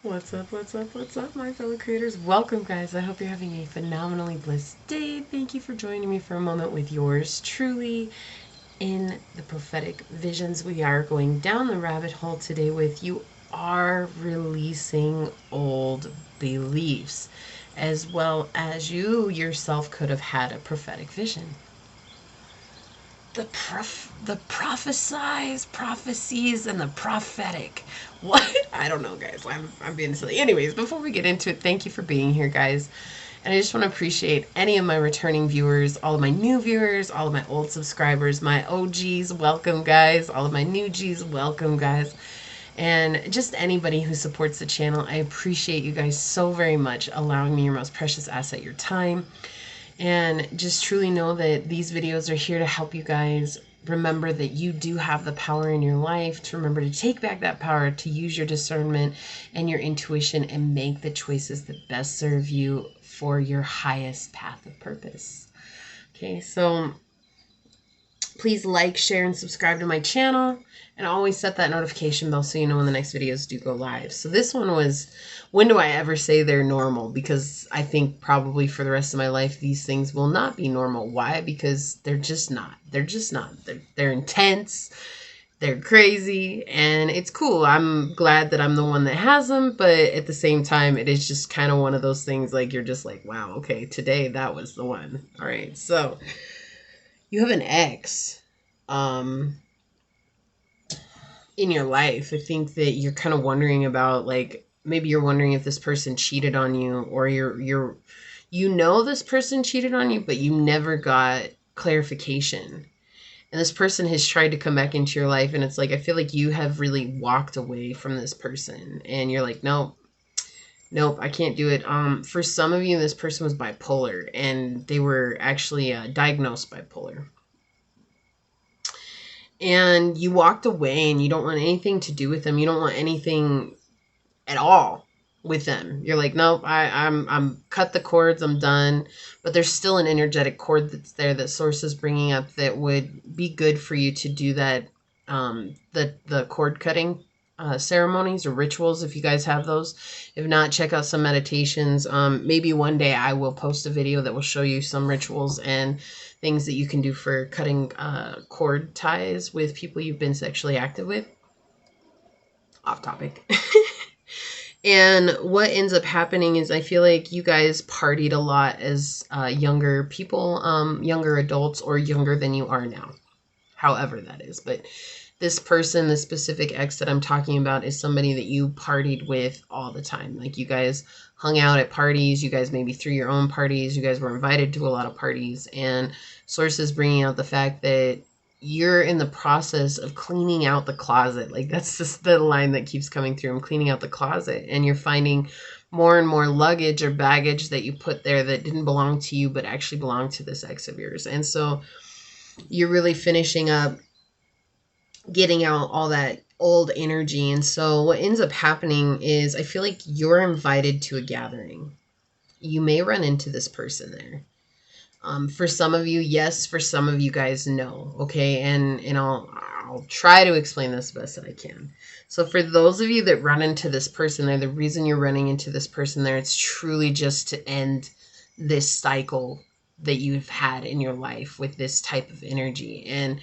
What's up, my fellow creators? Welcome, guys. I hope you're having a phenomenally blessed day. Thank you for joining me for a moment with yours truly in the prophetic visions. We are going down the rabbit hole today with you are releasing old beliefs, as well as you yourself could have had a prophetic vision. The prophecies and the prophetic. What? I don't know, guys. I'm being silly. Anyways, before we get into it, thank you for being here, guys. And I just want to appreciate any of my returning viewers, all of my new viewers, all of my old subscribers, my OGs, welcome, guys. All of my new Gs, welcome, guys. And just anybody who supports the channel, I appreciate you guys so very much, allowing me your most precious asset, your time. And just truly know that these videos are here to help you guys remember that you do have the power in your life, to remember to take back that power, to use your discernment and your intuition and make the choices that best serve you for your highest path of purpose. Okay, so please like, share, and subscribe to my channel. And always set that notification bell so you know when the next videos do go live. So this one was, when do I ever say they're normal? Because I think probably for the rest of my life, these things will not be normal. Why? Because they're just not. They're just not. They're intense. They're crazy. And it's cool. I'm glad that I'm the one that has them. But at the same time, it is just kind of one of those things like you're just like, wow, okay, today that was the one. All right. So you have an ex. In your life. I think that you're kind of wondering about, like, maybe you're wondering if this person cheated on you, or you know this person cheated on you, but you never got clarification. And this person has tried to come back into your life, and it's like I feel like you have really walked away from this person, and you're like, nope, I can't do it. For some of you, this person was bipolar, and they were actually diagnosed bipolar. And you walked away and you don't want anything to do with them. You don't want anything at all with them. You're like, nope, I'm cut the cords. I'm done. But there's still an energetic cord that's there that Source is bringing up that would be good for you to do that. The cord cutting ceremonies or rituals, if you guys have those. If not, check out some meditations. Maybe one day I will post a video that will show you some rituals and things that you can do for cutting cord ties with people you've been sexually active with. Off topic. And what ends up happening is I feel like you guys partied a lot as younger people, younger adults, or younger than you are now. However that is. But this person, the specific ex that I'm talking about, is somebody that you partied with all the time. Like, you guys hung out at parties. You guys maybe threw your own parties. You guys were invited to a lot of parties. And Source is bringing out the fact that you're in the process of cleaning out the closet. Like, that's just the line that keeps coming through. I'm cleaning out the closet. And you're finding more and more luggage or baggage that you put there that didn't belong to you, but actually belonged to this ex of yours. And so you're really finishing up getting out all that old energy. And so what ends up happening is I feel like you're invited to a gathering. You may run into this person there. For some of you, yes. For some of you guys, no. Okay, and I'll try to explain this the best that I can. So for those of you that run into this person there, the reason you're running into this person there, it's truly just to end this cycle that you've had in your life with this type of energy. And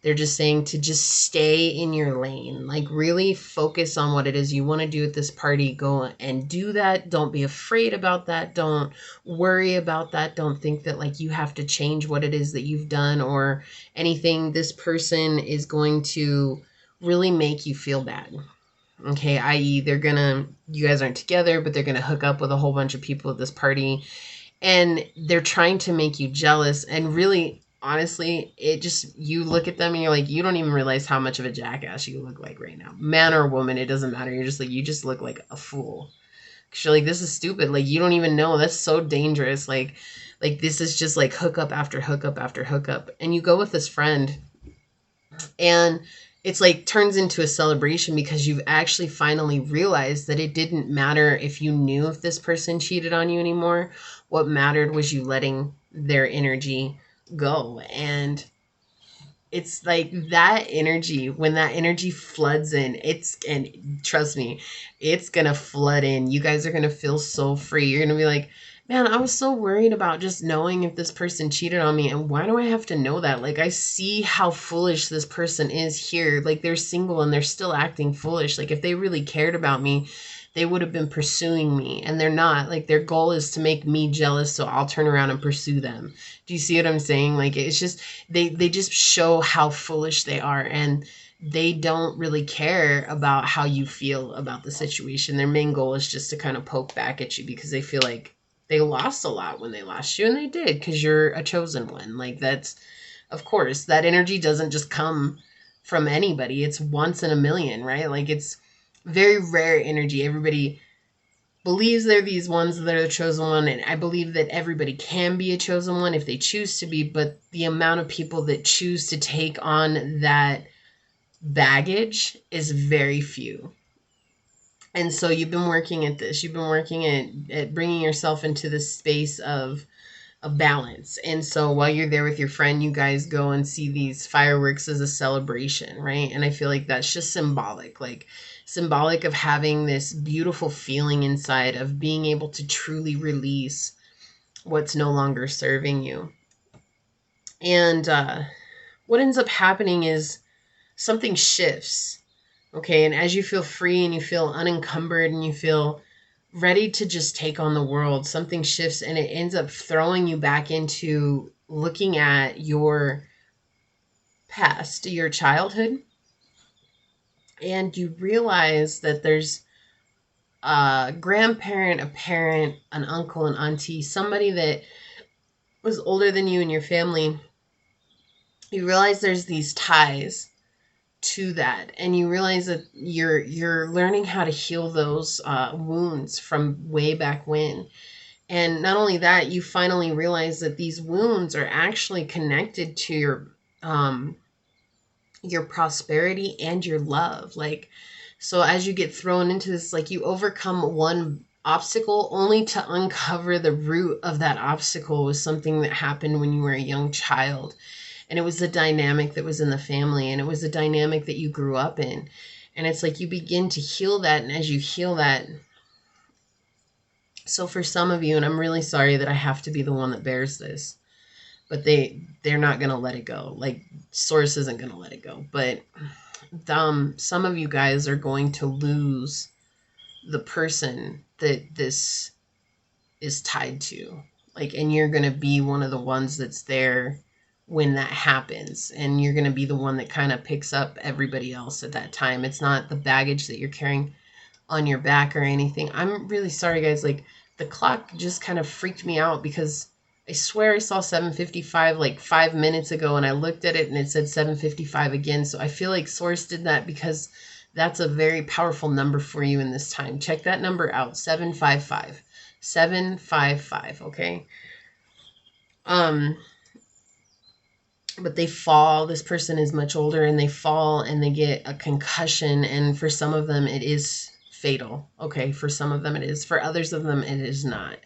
they're just saying to just stay in your lane, like really focus on what it is you want to do at this party. Go and do that. Don't be afraid about that. Don't worry about that. Don't think that like you have to change what it is that you've done or anything. This person is going to really make you feel bad. Okay, i.e. you guys aren't together, but they're going to hook up with a whole bunch of people at this party. And they're trying to make you jealous. And really, honestly, you look at them and you're like, you don't even realize how much of a jackass you look like right now. Man or woman, it doesn't matter. You're just like, you just look like a fool. Cause you're like, this is stupid. Like, you don't even know. That's so dangerous. Like this is just like hookup after hookup after hookup. And you go with this friend and it's like turns into a celebration because you've actually finally realized that it didn't matter if you knew if this person cheated on you anymore. What mattered was you letting their energy go. And It's like that energy, when that energy floods in, and trust me, it's gonna flood in. You guys are gonna feel so free. You're gonna be like, man, I was so worried about just knowing if this person cheated on me, and why do I have to know that? Like, I see how foolish this person is here. Like, they're single and they're still acting foolish. Like, if they really cared about me, they would have been pursuing me, and they're not. Like, their goal is to make me jealous, so I'll turn around and pursue them. Do you see what I'm saying? Like, it's just, they just show how foolish they are, and they don't really care about how you feel about the situation. Their main goal is just to kind of poke back at you because they feel like they lost a lot when they lost you, and they did, because you're a chosen one. Like, that's, of course, that energy doesn't just come from anybody. It's once in a million, right? Like, it's very rare energy. Everybody believes they're these ones that are the chosen one, and I believe that everybody can be a chosen one if they choose to be, but the amount of people that choose to take on that baggage is very few. And so you've been working at this. You've been working at bringing yourself into this space of balance. And so while you're there with your friend, you guys go and see these fireworks as a celebration, right? And I feel like that's just symbolic, like symbolic of having this beautiful feeling inside of being able to truly release what's no longer serving you. And what ends up happening is something shifts. Okay. And as you feel free and you feel unencumbered and you feel ready to just take on the world, something shifts and it ends up throwing you back into looking at your past, your childhood, and you realize that there's a grandparent, a parent, an uncle, an auntie, somebody that was older than you in your family. You realize there's these ties to that, and you realize that you're learning how to heal those wounds from way back when. And not only that, you finally realize that these wounds are actually connected to your prosperity and your love. Like, so as you get thrown into this, like, you overcome one obstacle only to uncover the root of that obstacle was something that happened when you were a young child. And it was the dynamic that was in the family, and it was the dynamic that you grew up in. And it's like you begin to heal that, and as you heal that, so for some of you, and I'm really sorry that I have to be the one that bears this, but they're not going to let it go. Like, source isn't going to let it go. But some of you guys are going to lose the person that this is tied to. Like, and you're going to be one of the ones that's there when that happens, and you're going to be the one that kind of picks up everybody else at that time. It's not the baggage that you're carrying on your back or anything. I'm really sorry, guys. Like, the clock just kind of freaked me out because I swear I saw 7:55 like 5 minutes ago, and I looked at it and it said 7:55 again. So I feel like Source did that because that's a very powerful number for you in this time. Check that number out, 755. 755, okay? Um, but they fall. This person is much older, and they fall and they get a concussion, and for some of them it is fatal. Okay, for some of them it is. For others of them it is not.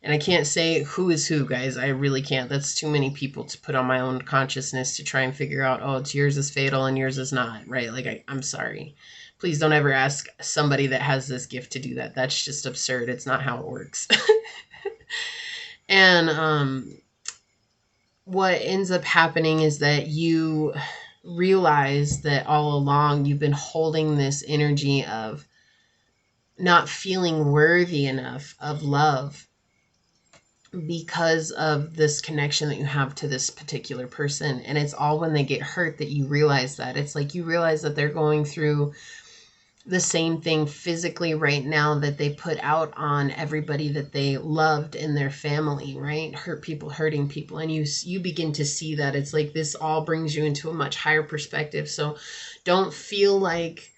And I can't say who is who, guys. I really can't. That's too many people to put on my own consciousness to try and figure out, oh, it's yours is fatal and yours is not, right? Like, I'm sorry. Please don't ever ask somebody that has this gift to do that. That's just absurd. It's not how it works. And what ends up happening is that you realize that all along you've been holding this energy of not feeling worthy enough of love because of this connection that you have to this particular person. And it's all when they get hurt that you realize that. It's like you realize that they're going through the same thing physically right now that they put out on everybody that they loved in their family, right? Hurt people, hurting people. And you begin to see that. It's like this all brings you into a much higher perspective. So don't feel like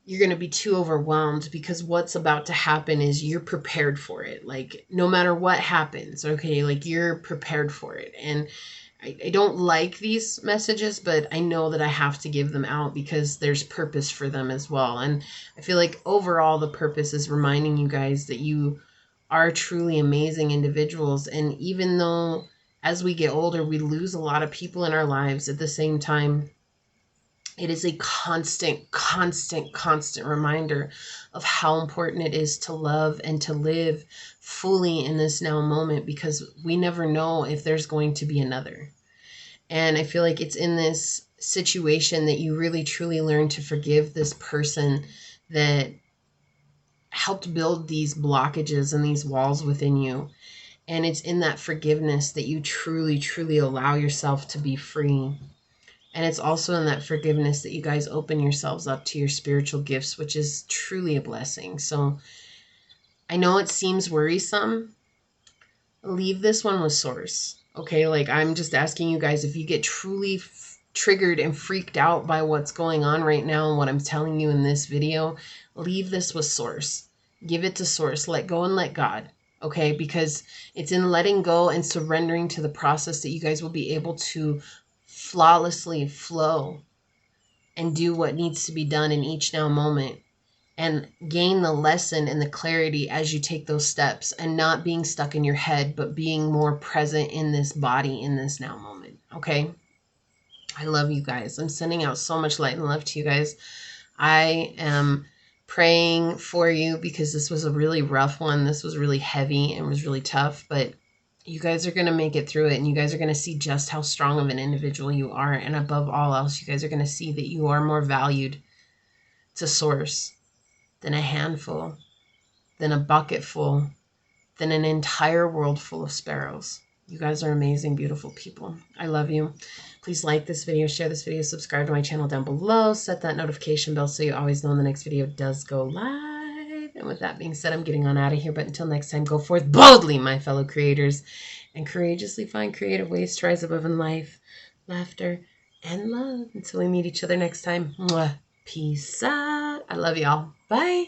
you're going to be too overwhelmed, because what's about to happen is you're prepared for it. Like, no matter what happens, okay, like, you're prepared for it. And I don't like these messages, but I know that I have to give them out because there's purpose for them as well. And I feel like overall the purpose is reminding you guys that you are truly amazing individuals. And even though as we get older, we lose a lot of people in our lives. At the same time, it is a constant reminder of how important it is to love and to live fully in this now moment, because we never know if there's going to be another. And I feel like it's in this situation that you really truly learn to forgive this person that helped build these blockages and these walls within you. And it's in that forgiveness that you truly allow yourself to be free. And it's also in that forgiveness that you guys open yourselves up to your spiritual gifts, which is truly a blessing. So I know it seems worrisome. Leave this one with Source. Okay, like, I'm just asking you guys, if you get truly triggered and freaked out by what's going on right now and what I'm telling you in this video, leave this with Source. Give it to Source. Let go and let God. Okay, because it's in letting go and surrendering to the process that you guys will be able to flawlessly flow and do what needs to be done in each now moment, and gain the lesson and the clarity as you take those steps, and not being stuck in your head, but being more present in this body, in this now moment. Okay. I love you guys. I'm sending out so much light and love to you guys. I am praying for you because this was a really rough one. This was really heavy and was really tough, but you guys are going to make it through it, and you guys are going to see just how strong of an individual you are. And above all else, you guys are going to see that you are more valued to Source than a handful, than a bucket full, than an entire world full of sparrows. You guys are amazing, beautiful people. I love you. Please like this video, share this video, subscribe to my channel down below, set that notification bell so you always know when the next video does go live. And with that being said, I'm getting on out of here. But until next time, go forth boldly, my fellow creators, and courageously find creative ways to rise above in life, laughter, and love. Until we meet each other next time. Mwah. Peace out. I love y'all. Bye.